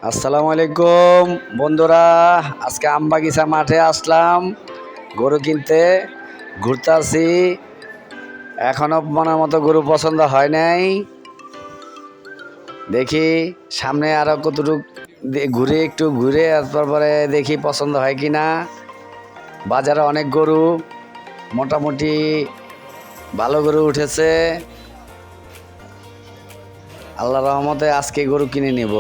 আসসালামু আলাইকুম বন্ধুরা, আজকে আমবাগিচা মাঠে আসলাম গরু কিনতে। ঘুরতে আসি, এখনো মনের মতো গরু পছন্দ হয় নাই। দেখি সামনে আরো কতটুকু একটু ঘুরে তারপরে দেখি পছন্দ হয় কি না। বাজারে অনেক গরু, মোটামুটি ভালো গরু উঠেছে। আল্লাহর রহমতে আজকে গরু কিনে নেব।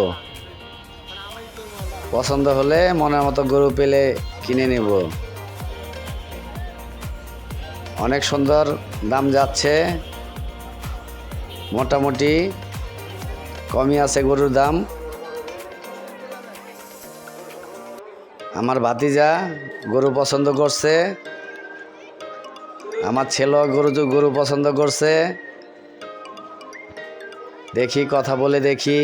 পছন্দ হলে মনের মতো গরু পেলে কিনে নেব। অনেক সুন্দর দাম যাচ্ছে, মোটামুটি কমই আছে গরুর দাম। আমার ভাতিজা গরু পছন্দ করছে, আমার ছেলেও গরু পছন্দ করছে। দেখি কথা বলে দেখি।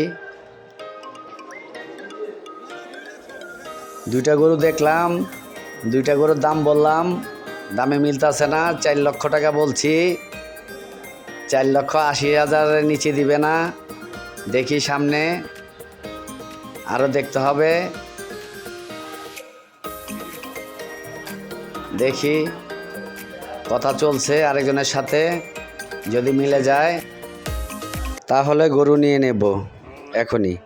দুইটা গরু দেখলাম, দুইটা গরুর দাম বললাম, দামে মিলতেছে না। 4 লক্ষ টাকা বলছি, 4,80,000-এর নিচে দিবে না। দেখি সামনে আরো দেখতে হবে। দেখি কথা চলছে আরেকজনের সাথে, যদি মিলে যায় তাহলে গরু নিয়ে নেব এখনই।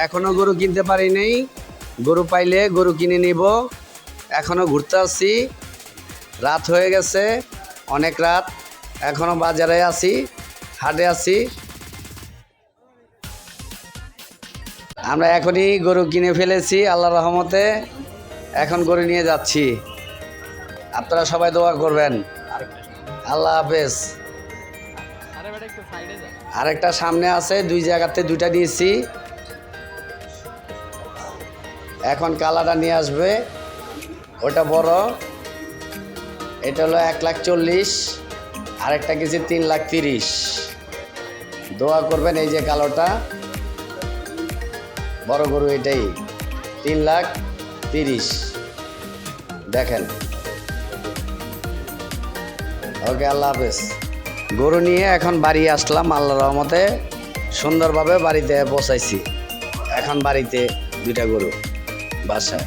এখনো গরু কিনতে পারি নাই, গরু পাইলে গরু কিনে নিব। এখনো ঘুরতে আসছি, রাত হয়ে গেছে, অনেক রাত। এখনো বাজারে আছি, হাটে আছি। আমরা এখনই গরু কিনে ফেলেছি আল্লাহর রহমতে। এখন গরু নিয়ে যাচ্ছি। আপনারা সবাই দোয়া করবেন। আল্লাহ হাফেজ। আরেকটা সামনে আছে, 2 জায়গাতে 2টা নিয়েছি। এখন কালাটা নিয়ে আসবে, ওটা বড়। এটা হলো 1,40,000, আরেকটা কিছু 3,30,000। দোয়া করবেন। এই যে কালোটা বড় গরু, এটাই 3,30,000 দেখেন। ওকে, আল্লাহ হাফেজ। গরু নিয়ে এখন বাড়ি আসলাম আল্লাহর রহমতে। সুন্দরভাবে বাড়িতে পৌঁছাইছি। এখন বাড়িতে 2টা গরু বাসায়।